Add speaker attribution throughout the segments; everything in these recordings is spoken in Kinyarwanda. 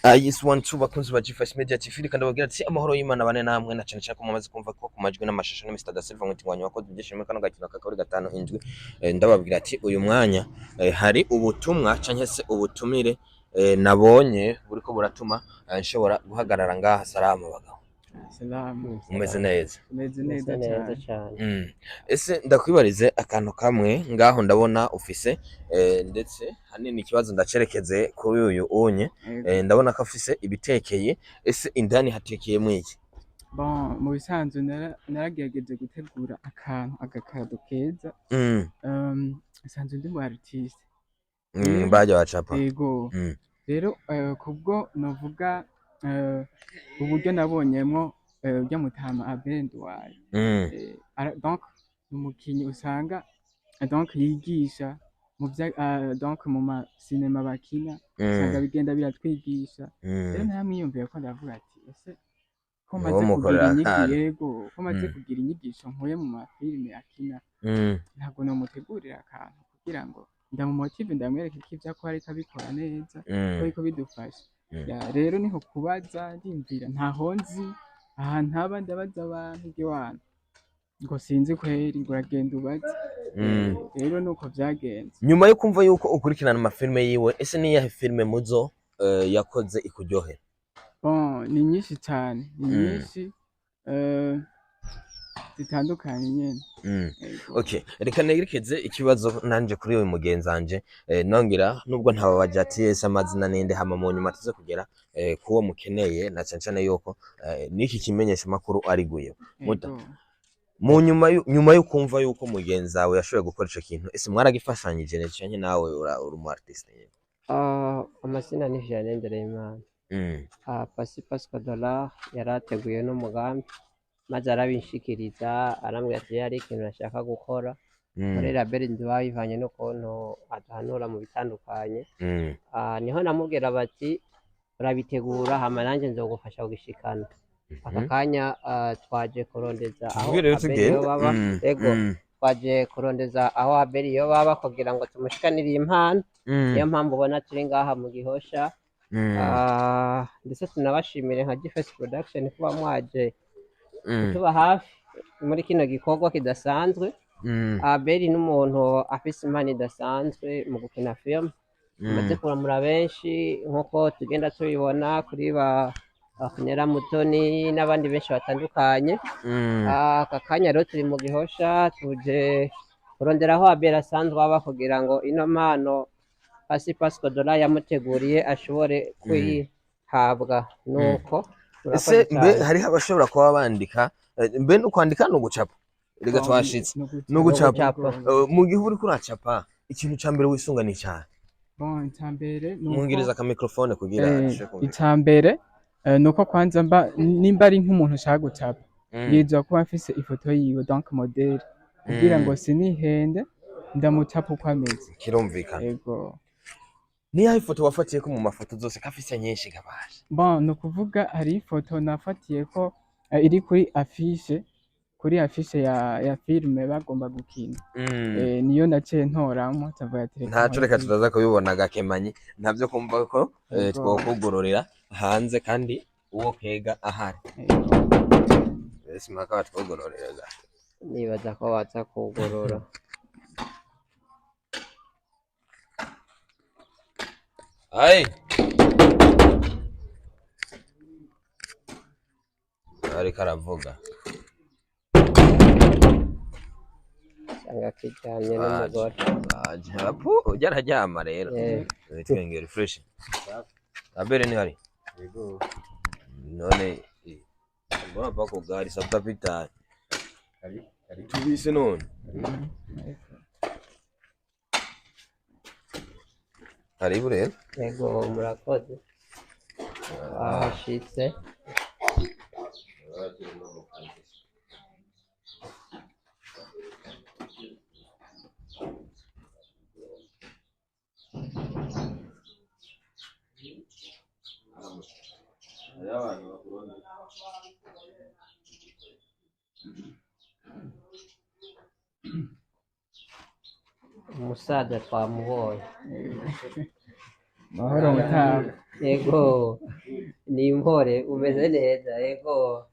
Speaker 1: Yes one two bakunzi ba Gfresh Media TV kandi bagira ati amahoro y'Imana bane namwe na cyane cyane ko mumaze kumva ko kumajwi n'amashusho ni Mr. Da Silva mutingwanyi wakoze ibyishimo kano gakino kakaburi gatanu indwi ndababwira ati uyu mwanya hari ubutumwa canke se ubutumire nabonye buriko buratuma nshobora guhagarara ngaha. Salama bagabo.
Speaker 2: Salamu.
Speaker 1: Umeze neza?
Speaker 2: Umeze neza cyane.
Speaker 1: Ese ndakwibarize akantu kamwe ngaho ndabona ufise ndetse hanini ikibazo ndacerekeze kuri uyu unye ndabona ko afise ibitekeye. Ese indani hatekeyemo iki?
Speaker 2: Bon, mu bisanzwe naragerageje gutegura agakado keza. Sanzwe ndi mu artiste.
Speaker 1: Baje bacapa.
Speaker 2: Yego. Rero kubwo novuga uburyo nabonyemo ujya mutama Abendwaye. Donc umukinyi usanga donc yigisha donc mu ma cinema bakina usanga bigenda biratwigisha. Rero namwiyumviye ko ndavuga ati ese ko maze kugira inyigisho ko maze kugira inyigisho nkuye mu mafilime akina ntabwo nomutegurira akantu kugira ngo ndamumotive ndamwereke ko ivyo akora ariko abikora neza ko ariko bidufasha. Rero niho kubaza ndimvira ntaho nzi ahantu haba ndabaza abantu igiwana ngo sinzi kweri ngo uragenda ubaze. Rero nuko vyagenze.
Speaker 1: Nyuma yo kumva yuko ukurikirana amafilime yiwe, ese ni yahe filime muzo yakoze ikuryohera?
Speaker 2: Bon, ni nyinshi cyane, ni nyinshi zitandukanye nyene.
Speaker 1: Okay, reka nerekeze ikibazo nanje kuri uyu mugenzanje nongera nubwo ntababaje ati ese amazina ninde hama mu nyuma tuze kugera kuwo mukeneye na cyane yuko niki kimenyesha makuru ari guye muda mu nyuma yo kumva yuko mugenzawe yashoboye gukora ico kintu. Ese mwaragifashanyije ne cyane nawe uri mu artiste nyene?
Speaker 3: Amazina ni Vianney Ndereyimana. Pascal Dollar yarateguye n'umugambi maze arabinshikiriza arambwira ati yari ikintu nashaka gukora muri label ndibavanye no konto adahanura mu bitandukanye. Niho namubwira bati urabitegura hama nanjye nzogufasha kugishikana. Aka kanya twaje kurondeza aho Abeli yo baba. Ego twaje kurondeza aho Abeli yo baba kugira ngo tumushikanire impano. Niyo mpamvu ubona turi ngaha mu Gihosha. Ndetse tunabashimire nka Gfresh Production kuba mwaje kutuba hafi muri kino gikorwa kidasanzwe. Abeli n'umuntu afise impano idasanzwe mu gukina film. Maze kuramura benshi nkuko tugenda tubibona kuri ba Akunera Mutoni n'abandi benshi batandukanye. Aka kanya rero turi mu Gihosha tuje kurondera aho Abeli asanzwe aba kugira ngo ino mpano Pascal Dollar yamuteguriye ashobore kuyihabwa. Nuko
Speaker 1: ese mbe hari abashobora kuba bandika mbe no kwandika no gucapa? Rega twashitse no gucapa. Mu gihe uri kuracapa ikintu ca mbere wisunga ni cyane?
Speaker 2: Bon, itambere nuko
Speaker 1: mwongiriza ka microphone kugira
Speaker 2: itambere nuko kwanza nimba ari nk'umuntu ushaka gucapa yizwa kuba afise ifoto yiwe donc model kugira ngo sinihende ndamucapa uko ameze.
Speaker 1: Kirumvikana.
Speaker 2: Yego.
Speaker 1: Ni yahe ifoto wafatiye ko mu mafoto zose kafise nyinshi gabasha?
Speaker 2: Bon, no kuvuga hari ifoto nafatiye ko iri kuri affiche ya filme bagomba gukina. Niyo naciye ntoramo tavuga ati
Speaker 1: ntaco reka tutaza kubibona gakemanyi ntavyo kumva ko twokugororera hanze kandi uwo kega ahari. Ese maka twogororera
Speaker 3: nibaza ko waza kugorora.
Speaker 1: Ai ari karavuga
Speaker 3: cyangwa kijyanye n'umugore
Speaker 1: ujyararyama rero twengera fresh. Abere ni hari none mbona bako gari sabta pita ari tubise none karibu rero.
Speaker 3: Yego murakoze. Ahashitse umusaza twamubonye.
Speaker 2: Mahoro mutamu.
Speaker 3: Yego ni impore umeze neza yego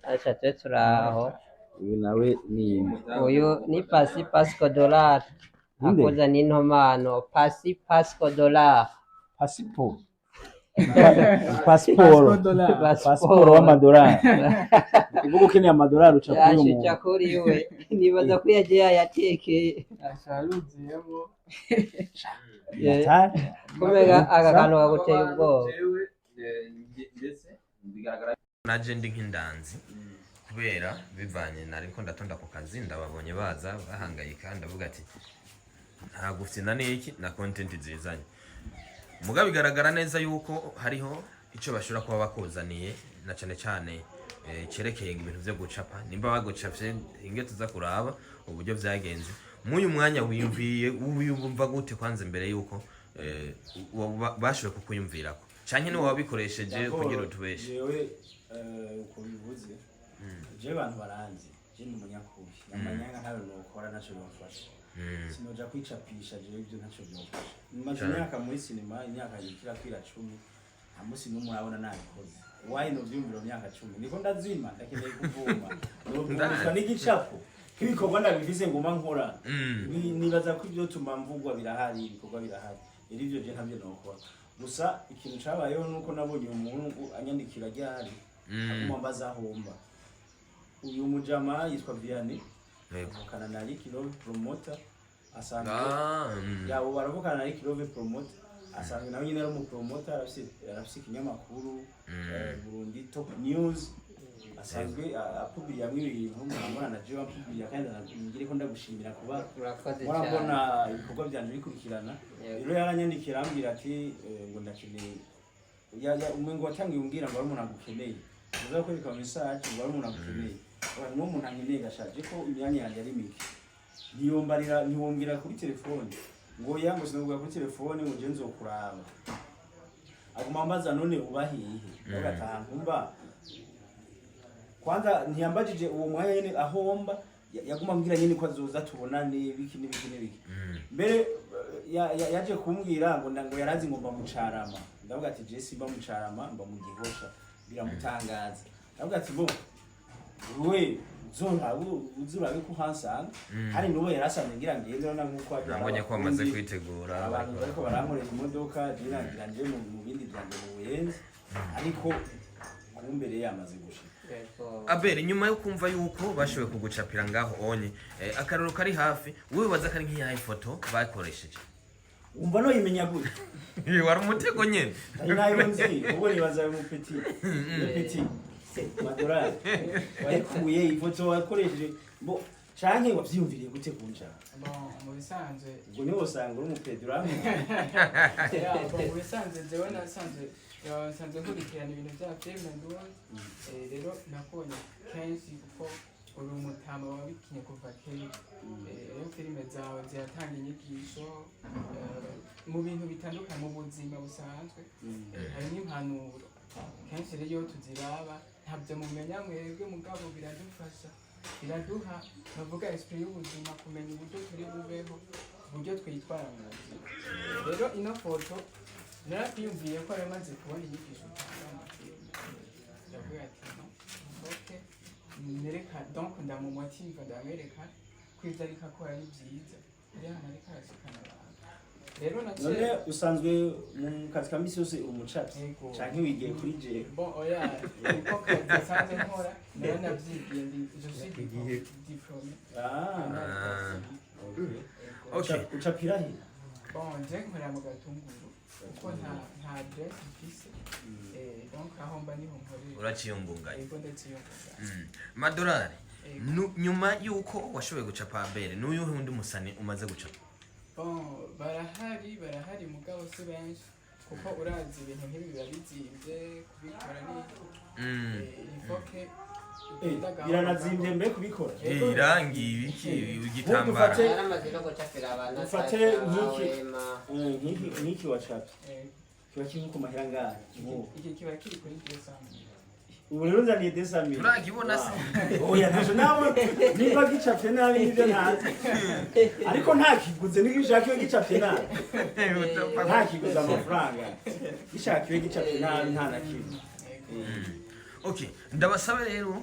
Speaker 3: acha twe turaho
Speaker 4: uyu nawe ni
Speaker 3: uyu ni Pasi Pasco Dollar akoza n'intomano Pasi Pasco Dollar
Speaker 4: pasiporo w'amadolari uvuga ukeneye amadolari uca kuri uyu muntu
Speaker 3: kuri we nibaza ko yagiye yatekeye
Speaker 2: Asharuziyemo.
Speaker 3: kumega aka kantu kaguteye ubwoba
Speaker 1: naje ndi nk'indanzi kubera bivanye nariko ndatonda ku kazi ndababonye baza bahangayika ndavuga ati nta gufina n'iki na content zizanye muga bigaragara neza yuko hariho ico bashobora kuba bakuzaniye na cane cane cerekeye ibintu vyo gucapa nimba bagucapye inge tuza kuraba uburyo vyagenze muyu mwanya wiyumva gute kwanze mbere yuko bashoboye kukuyumvirako canke ni wabikoresheje kugira utubeshe
Speaker 4: jewe uko bivuze jewe abantu baranzi je ni umunyakuri amanyanga ntawe nokora naco bimfasha sinoja kwicapisha jewe ibyo naco bimfasha maze imyaka muri sinema imyaka yikira kwira 10 nta musi n'umwe urabona nabikoze wayi no vyumviro myaka 10 niko ndazima ndakeneye kuvuma no n'igicapo kibikorwa ndabivise ngoma nkora nibaza ko ibyo tuma mvugwa birahari ibikorwa birahari irivyo je ntabyo nokora gusa ikintu cabayeho nuko nabonye umuntu anyandikira ryari aguma mbaza homba uyu mujama yitwa Vianney avukana na Rick Love Promoter asanga yabo baravukana na Rick Love Promoter asanga nawe nyine ari umupromoter arafise ikinyamakuru Burundi Top News asanzwe apubiriya mw'ibintu murambona na jewe apubiriya kandi ngire ko ndagushimira kuba murabona ibikorwa byanje bikurikirana rero yaranyandikira ambwira ati ngo ndakeneye umengo watangiye umbwira ngo ari umuntu agukeneye uza kwereka message ngo ari umuntu agukeneye no umuntu ankeneye gashaje ko imyanya yanjye ari mike ntiwombwira kuri telefone ngo yango sinavuga kuri telefone ngo je nzokuraba aguma mbaza none ubahiye ugataha nkumva kwanza ntiyambajije uwo mwanya ahomba yaguma mbwira nyine ko azoza tubonane biki mbere yaje kumbwira ngo yarazi ngo mba mucarama ndavuga ati je simba mucarama mba mu Gihosha biramutangaza ndavuga ati bo we uzurabe ko hansanga hari nubo yarasanze ngira ngende na nkuko
Speaker 1: nabonye ko amaze kwitegura
Speaker 4: abantu bariko barankorera imodoka je nje mu bindi byanje mu Buyenzi ariko kumbere yamaze gushika
Speaker 1: Abere nyuma yo kumva yuko bashoboye kugucapira ngaho onye akararo kari hafi wowe baza kari nk'iyahe foto bakoresheje
Speaker 4: umva no yimenya gute
Speaker 1: wari umutego nyene
Speaker 4: nayo nzi ubwo nibaza mu petit madorari wayikuye ifoto wakoresheje bo canke wavyumviriye gute kunja
Speaker 2: mu bisanzwe
Speaker 4: ubwo niho usanga uri umupeduramo
Speaker 2: mu bisanzwe jewe nasanzwe nkurikirana ibintu bya filime nduzi rero nakubonye kenshi kuko uri umutama wabikinye kuva kera rero filime zawe ziratanga inyigisho mu bintu bitandukanye mu buzima busanzwe hari n'impanuro kenshi rero iyo tuziraba ntabyo mumenya mwebwe mugabo biradufasha biraduha bavuga esprit y'ubuzima kumenya uburyo turi bubeho uburyo twitwara mu buzima rero ino foto narapiyumviye ko aramaze kubona inyigisho utanga amafilime ndavuga ati okay nereka donc ndamumotiva ndamwereka ko ivyo ariko akora ari vyiza ari hano ariko arashikana abantu rero
Speaker 4: none usanzwe mu kazi ka misi yose umucapyi canke wigiye kuri jewe
Speaker 2: bon oya niko kasanzwe nkora nari navyigiye je suis diplômé
Speaker 4: okay ucapira he
Speaker 2: bon je nkora mu Gatunguru kuko nta adresse mfise donc aho mba niho nkorera
Speaker 1: uraciyumbunganya
Speaker 2: yego ndaciyumbunganya
Speaker 1: madorari nyuma yuko washoboye gucapa Abere n'uyuhe undi musani umaze gucapa
Speaker 2: bon barahari mugabo si benshi kuko urazi ibintu nk'ibi biba bizimvye kubikora n'ifoke
Speaker 4: biranazimvye mbe kubikora
Speaker 1: irangi ibiki igitambara
Speaker 4: ufate nk'iki wacapye kiba kiri ku mahera ngahe
Speaker 2: iki kiba kiri kuri 200
Speaker 4: ubu rero nzaniye desami
Speaker 1: turakibona se
Speaker 4: oya ntaje nawe niba gicapye nabi nibyo ntazi ariko nta kiguze nigishaka gicapye nabi nta kiguze amafaranga gishakiwe gicapye nabi nta nakimwe
Speaker 1: okay ndabasaba rero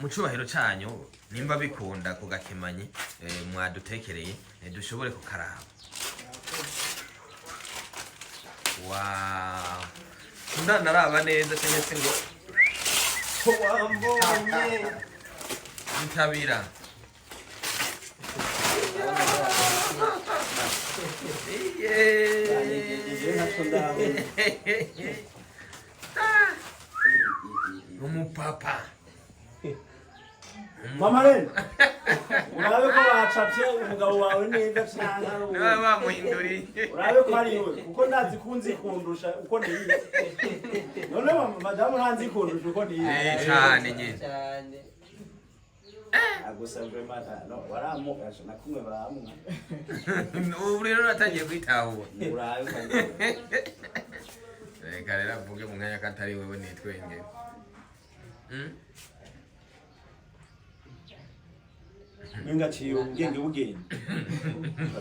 Speaker 1: mu cubahiro cyanyu nimba bikunda ku gakemanyi mwadutekereye dushobore kukaraba wow naraba neza cyangwa se ngo wambonye ntabira umupapa
Speaker 4: mama rero urabe ko bacapye umugabo wawe neza cyane
Speaker 1: niba bamuhinduriye
Speaker 4: urabe ko ari we kuko ndazi kunzi kundusha uko niyi none madamu ntanzi kundusha uko niyi
Speaker 1: cyane nyine
Speaker 4: agusabwe mata no waramugasha nakumwe baramwa
Speaker 1: ubu rero natangiye kwitahura
Speaker 4: urabe ko
Speaker 1: reka rero avuge mu mwanya katari wewe nitwenge
Speaker 4: ningaciye ubwenge bugenge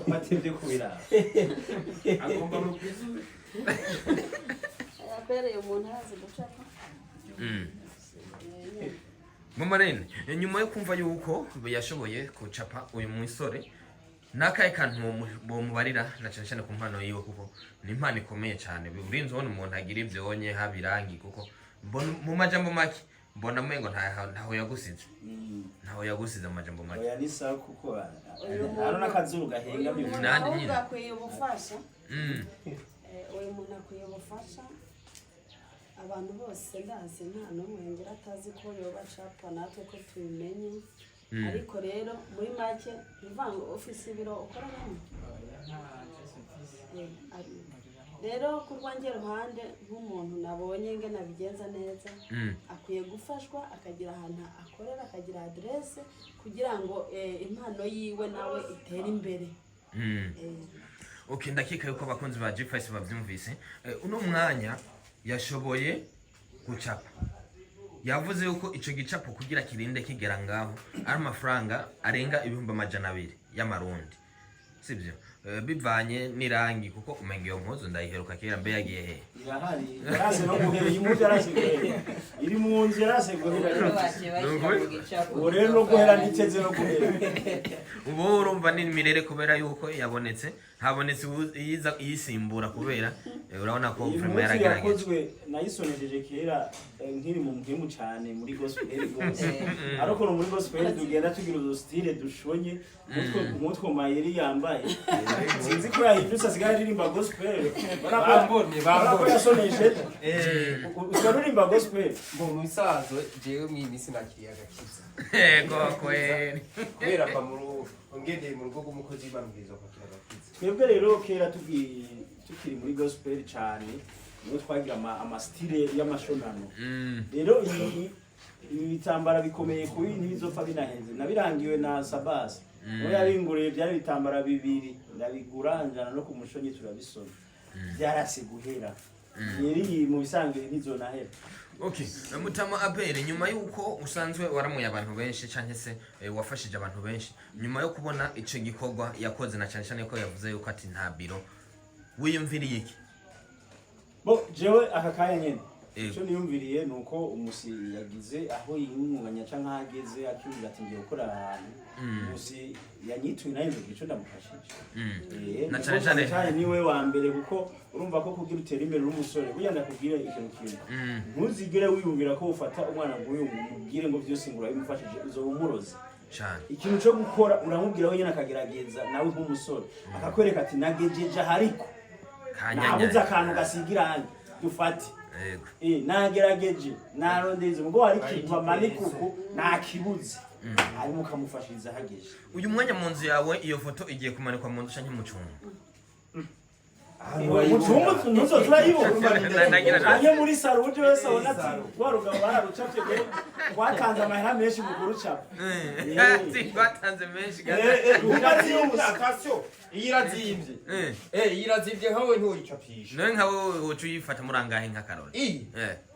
Speaker 4: batevye kubira agomba mu kwizu
Speaker 5: yabereye umuntu hazi gucapa
Speaker 1: mama rene nyuma yo kumva yuko yashoboye kucapa uyu musore nakaye kantu mubarira na cyane cyane ku mpano yiwe kuko ni impano ikomeye cyane urinze ubona umuntu agira ibyonye habirangi kuko mu majambo make mbona mwengo ntaho yagusize ntaho yagusize mu majambo make
Speaker 4: oya ni sawa kuko hano nakazuru gahenga byo
Speaker 1: nandi nyine
Speaker 5: akwiye ubufasha uyu muntu akwiye ubufasha abantu bose ndazi nta n'umwe ngira atazi ko yoba capa natwe ko tubimenye ariko rero muri make ivanga ofisi biro ukoramo rero ku rwanjye ruhande nk'umuntu nabonye nge nabigenza neza akwiye gufashwa akagira ahantu akorera akagira adresse kugira ngo impano yiwe nawe itere imbere
Speaker 1: okay ndakeka yuko abakunzi ba G5 bavyumvise uno mwanya yashoboye gucapa yavuze yuko ico gicapo kugira kirinde kigera ngaho ari amafaranga arenga 200,000 y'amarundi sibyo bivanye nirangi kuko umenga iyo mpuzu ndayiheruka kera mbe yagiye he
Speaker 4: irahari yarase no guhera imuzi yarase guhera iri mu nzi yarase guhera urero no guhera niteze no guhera
Speaker 1: ubu urumva ni mirere kubera yuko yabonetse habonetse yisimbura kubera urabona ko vraiment yaragerageje
Speaker 4: yakozwe nayisonejeje kera nkiri mu muhimu cyane muri gospel gose ariko no muri gospel tugenda tugira uzo style dushonye umutwe mayeri yambaye sinzi ko yahindutse asigaye aririmba gospel bambone yasoneje ukaririmba gospel
Speaker 6: ngo musazo jewe mwimisi nakiriye agakiza
Speaker 1: koko
Speaker 6: kubera pa ngende mu rugo rw'umukozi barubwiza ko kiragakiza
Speaker 4: twebwe rero kera tukiri muri gospel cyane niyo twagira ama style y'amashonano rero ibi bitambara bikomeye kuri ntibizopfa binahenze nabirangiwe na Sabas no yabinguriye byari bitambara bibiri ndabiguranjana no ku mushonyi turabisona byarase guhera yeri mu bisanzwe ntizonahera
Speaker 1: okay mutama abere nyuma yuko usanzwe waramuye abantu benshi cyane se wafashije abantu benshi nyuma yo kubona ico gikorwa yakoze na cyane cyane ko yavuze yuko ati nta biro wiyumviriye iki
Speaker 4: bo jewe akakaya nyene ico niyumviriye nuko umusi yagize aho yimunganya canka hageze akiyumvira ati ngiye gukora ahantu umusi yanyituye nayo nzo gico ndamufashije
Speaker 1: na cyane
Speaker 4: cyane niwe wa mbere kuko urumva ko kugira utera imbere n'umusore kugira ndakubwira ikintu kimwe ntuzigere wiyumvira ko ufata umwana nguyu umubwire ngo byose ngura bimufashije uzoba umurozi
Speaker 1: cyane
Speaker 4: ikintu cyo gukora uramubwira wenyine akagerageza nawe nk'umusore akakwereka ati nagejeje hariko nabuze akantu gasigirange dufate nagerageje narondeze ubwo hari ikintu bamanikuku nakibuze hanyuma ukamufashiriza hageje
Speaker 1: uyu mwanya mu nzu yawe iyo foto igiye kumanikwa mu nzu canke mu cumba
Speaker 4: mucumbu nuzo turayibona anye muri saro uje wese abona ati rwa rugabo bararucapye ngo twatanze amahera menshi mu kurucapa
Speaker 1: twatanze menshi
Speaker 6: attention iyirazimvye iyirazimvye nkawe ntuyicapisha
Speaker 1: none nkawe wocu uyifata murangahe nk'akarori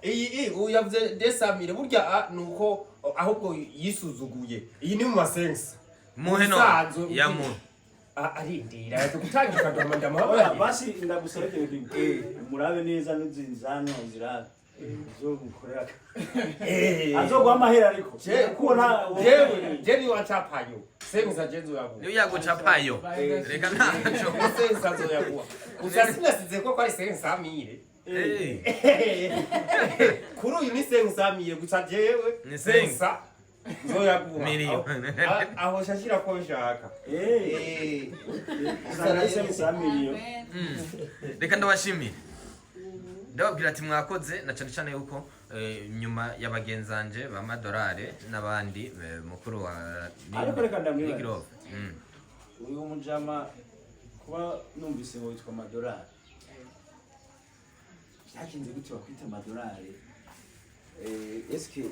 Speaker 6: iyi uyavuze desamire burya nuko ahubwo yisuzuguye iyi ni mu masensa
Speaker 1: muheno ya mu
Speaker 6: arindira tukutangika ndamandama
Speaker 4: oya basi ndagusabye murabe neza n'inzinzano zirabe zo gukorera azogwa amahera ariko kubona
Speaker 6: je ni wachapayo sensa jezo yagu
Speaker 1: niyo yagucapayo reka ntaco
Speaker 6: sensa zo yagu usasina size ko kwari sensa amire kuri uyu ni sensa amire guca jewe sensa zo yagu
Speaker 1: miliyo
Speaker 6: aho shashira ko nshaka
Speaker 4: sensa miliyo
Speaker 1: reka ndabashimire ndababwira ati mwakoze na cyane cyane yuko nyuma y'abagenzanje ba madorare n'abandi mukuru wa
Speaker 4: ariko reka ndamwira
Speaker 1: Nigrove
Speaker 4: uyu mujama kuba numvise ngo witwa madorare byakinze gute bakwita madorare eske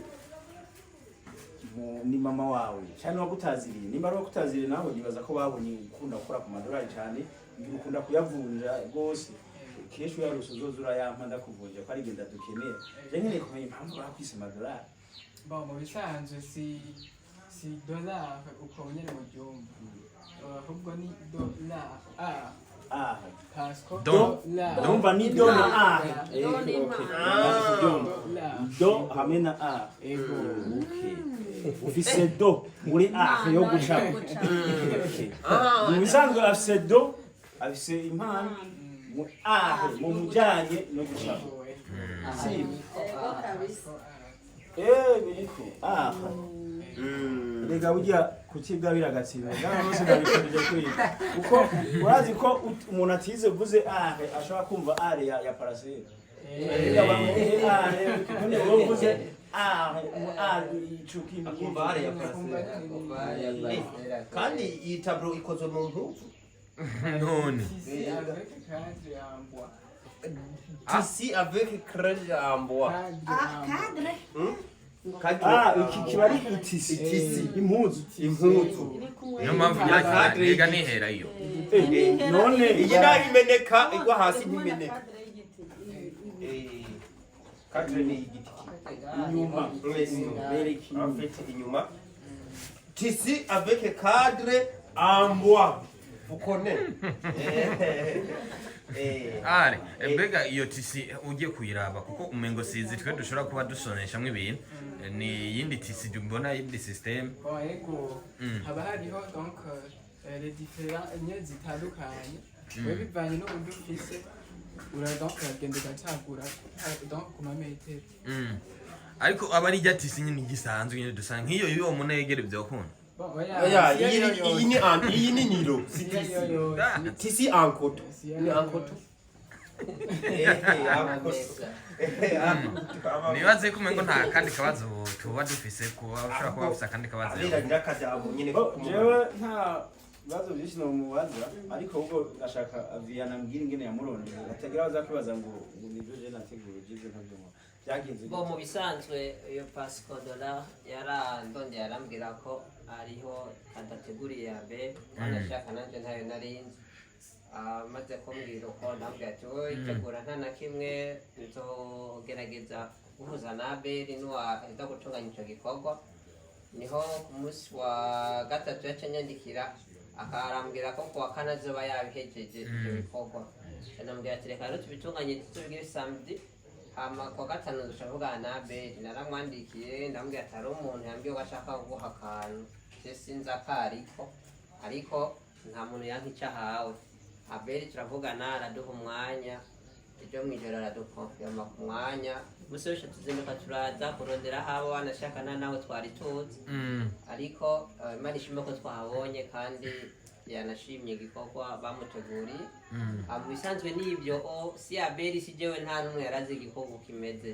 Speaker 4: ni mama wawe cyane wagutaziriye nimba ari wakutaziriye nawe nibaza ko babonye ukunda gukora ku madorari cyane ngira ukunda kuyavunja rwose kesho yarose uzozura yampa ndakuvunja ko ari genda dukenera je nkene kumenya impamvu bakwise madorari
Speaker 2: mu bisanzwe si dollar uko nyene mu byumba ahubwo ni dollar Pasco
Speaker 4: Domba ni do na do hamwe na ufise do muri yo gucapa mu bisanzwe afise do afise impano mu mu mujanye no gucapa biriko rega burya kukiga biragatsindwa ngana bose ndabishije kwiga kuko urazi ko umuntu atize uvuze ashobora kumva are ya parasera rega bamuhe are none wowe uvuze icuki
Speaker 6: akumva are ya parasera kandi iyi tableau ikozwe mu mpuzu
Speaker 1: none
Speaker 6: Tisi avec crèche en bois.
Speaker 4: Cadre. Iki kibari itisi impuzu.
Speaker 1: Niyo mpamvu yega nihera iyo.
Speaker 4: None
Speaker 6: iyi nayimeneka igwa hasi ntimeneka. Cadre ni igiti.
Speaker 4: Inyuma.
Speaker 6: En fait inyuma. Tisi avec cadre en bois. Vous connaissez?
Speaker 1: Are mbega iyo tisi ugiye kuyiraba kuko umengo sizi twe dushobora kuba dusoneshamwe ibintu ni yindi tisi mbona yindi system
Speaker 2: ego haba hariho donc les différents enye zitandukanye bivanye n'uburyo ufise donc uragenda ugacagura donc ku mametero
Speaker 1: ariko aba ari rya tisi nyine gisanzwe nyine dusanga nk'iyo y'uwo munegere byokunda
Speaker 6: iyi ni nilo tisi en coton ni en coton
Speaker 1: nibaze ko umengo nta kandi kabazo tuba dufise kuba ushobora kuba ufise akandi kabazo
Speaker 6: jewe
Speaker 4: nta bibazo byinshi no mubaza ariko ubwo nashaka aviyana mbwira ingene yamurondera atagira baza kwibaza ngo nibyo je nategura ivyo ntabyo
Speaker 3: bo mu bisanzwe iyo Pasco Dollar yarandondeye arambwira ko ariho adateguriye ya mbere anashaka nanje ntayo narinzi maze kumbwira uko ndambwira ati wowe itegura nta na kimwe nzogerageza guhuza na Abeli n'uwaheza gutunganya ico gikorwa niho ku munsi wa gatatu yaca nyandikira akarambwira ko kuwa kane azoba yabihejeje ivyo bikorwa anambwira ati reka rero tubitunganye tubigire samedi hama kwa gatanu dushavugana na Abeli naramwandikiye ndambwira ati hari umuntu yambwiye ko ashaka guha akantu je sinzi ariko nta muntu yanka icyo ahawe Abeli turavugana araduha umwanya ejo mw'ijoro aradukonfirma ku mwanya umunsi wese tuzinduka turaza kurondera aho abo wanashakana nawe twari tuzi ariko Imana ishimwe ko twahabonye kandi yanashimye igikorwa bamuteguriye mu bisanzwe n'ibyo si Abeli si jewe nta n'umwe yarazi igikorwa kimeze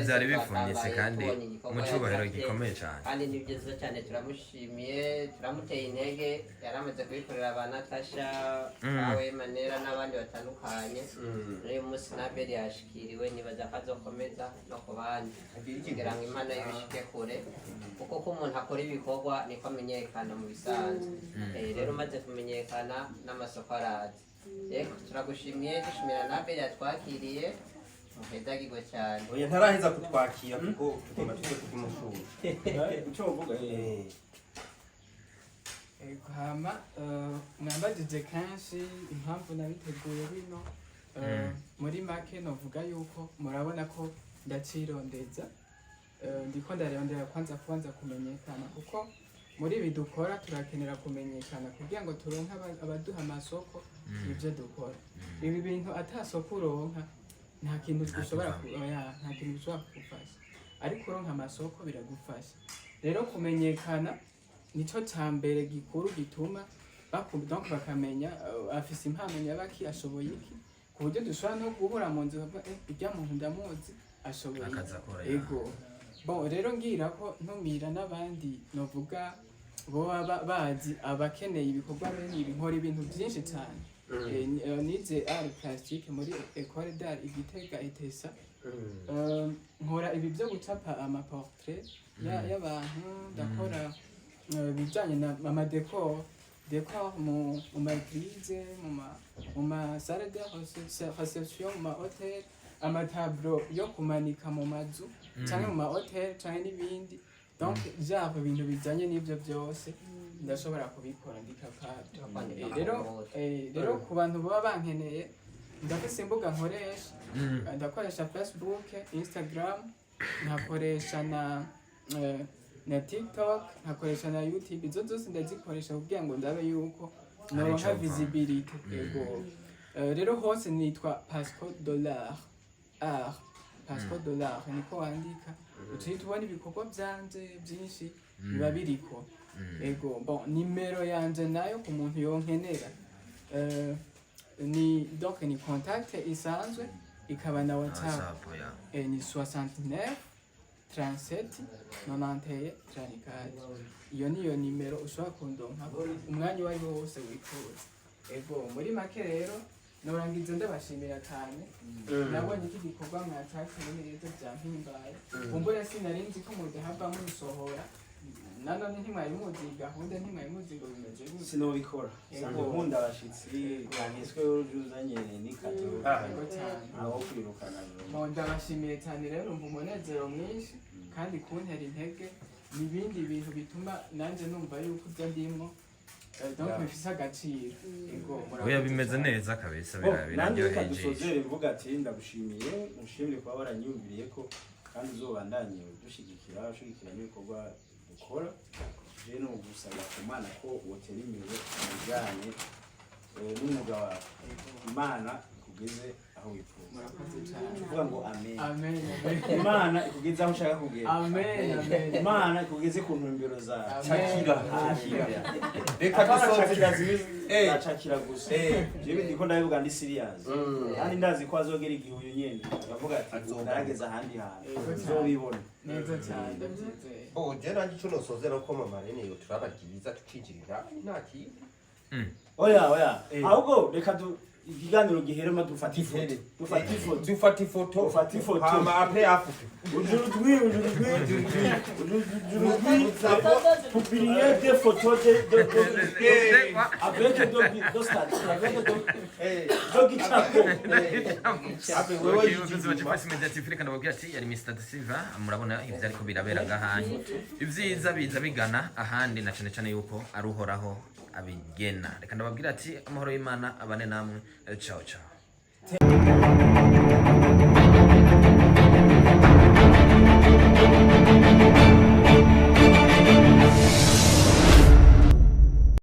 Speaker 1: byari bifunitse kandi mu cyubahiro gikomeye cyane
Speaker 3: kandi ni byiza cyane turamushimiye turamuteye intege yaramaze kubikorera ba Natasha nawe Manera n'abandi batandukanye n'uyu munsi na Abeli yashikiriwe nibaza ko azokomeza no ku bandi kugira ngo Imana yishike kure kuko ko umuntu akora ibikorwa niko amenyekana mu bisanzwe rero maze kumenyekana n'amasoko arazi yego turagushimiye dushimira na Abeli yatwakiriye muhezagirwe cyane
Speaker 6: oya ntaraheza kutwakira kuko tugomba tuze kubimushura
Speaker 4: icyo uvuga
Speaker 2: hama mwambajije kenshi impamvu nabiteguye bino muri make novuga yuko murabona ko ndacirondeza ndiko ndarondera kwanza kumenyekana kuko muri ibi dukora turakenera kumenyekana kugira ngo turonke abaduha amasoko ibyo dukora ibi bintu atasoko uronka nta kintu dushobora kugufasha ariko uronka amasoko biragufasha rero kumenyekana nico ca mbere gikuru gituma donc bakamenya afise impano nyabaki ashoboye iki ku buryo dushobora no guhura mu nzu ujya muntu ndamuzi ashoboye ego bon rero ngira ko ntumira n'abandi novuga boba bazi abakeneye ibikorwa bene ibi nkora ibintu byinshi cyane nize art plastique muri Ecole d'Art Igitega Etesa nkora ibi byo gucapa amaportrait y'abantu ndakora bijanye na amadecor mu maeglise mu ma salle de réception mu ma hotel amatableau yo kumanika mu mazu canke mu ma hotel canke n'ibindi donc genre ibintu bijanye n'ibyo byose ndashobora kubikora rero ku bantu baba bankeneye ndafise imbuga nkoresha ndakoresha Facebook, Instagram, nkakoresha na TikTok, nkakoresha na YouTube. Izo zose ndazikoresha kugira ngo ndabe yuko noronka visibility. Rero hose nitwa Pascal Dollar art Pascal Dollar niko wandika utuye tubona ibikorwa byanje byinshi biba biriko bon nimero yanje nayo ku muntu yonkenera donc ni contact isanzwe ikaba na WhatsApp ni 69 37 91 34 iyo niyo nimero ushobora kundonka umwanya wari wose wifuza muri make rero norangiza ndabashimira cyane nabonye iki gikorwa mwatakaye neza byampimbaye kumbura sinarinzi ko mudahava musohora nanone ntimwari muzi gahunda ntimwari muzi ngo bimeze gutya
Speaker 4: sinobikora sanze nkunda abashitsi yahiswe ujuzanye n'ikato aho kwirukana
Speaker 2: ndabashimiye cyane rero numva umunezero mwinshi kandi kuntera intege n'ibindi bintu bituma nanjye numva yuko ibyo ndimo donc bifise agaciro
Speaker 1: oya bimeze neza kabisa
Speaker 4: biraryoheye dusozere mvuga ati ndagushimiye mushimire kuba waranyumviriye ko kandi uzobandanye dushigikira n'ibikorwa dukora je no gusaba ku Mana ko wotera imbere bijanye n'umwuga wawe Imana ikugeze aho wifuza kuvuga ngo amen
Speaker 2: amen
Speaker 4: Imana ikugeze aho ushaka kugera
Speaker 2: amen amen
Speaker 4: Imana ikugeze ku ntumbero zawe
Speaker 6: Chakira
Speaker 4: reka dusozera chakira gusa jewe ndiko ndabivuga ndi serious kandi ndazi ko azogera igihe uyu nyene bavuga ati ndarageza ahandi hantu uzobibona
Speaker 2: neza cyane
Speaker 6: je nanjye ico nosozera ko mama rene yo turabagiza tukijirira naki
Speaker 4: oya ahubwo reka ikiganiro giherema dufata ifoto
Speaker 6: hama apre afutu
Speaker 4: aujourd'hui publier des photos avec
Speaker 1: yari Mr. Silva murabona ivyo ariko birabera ngahanyu ivyiza biza bigana ahandi na cane yuko aruhoraho abigena reka ndababwira ati amahoro y'Imana abane namwe ciao ciao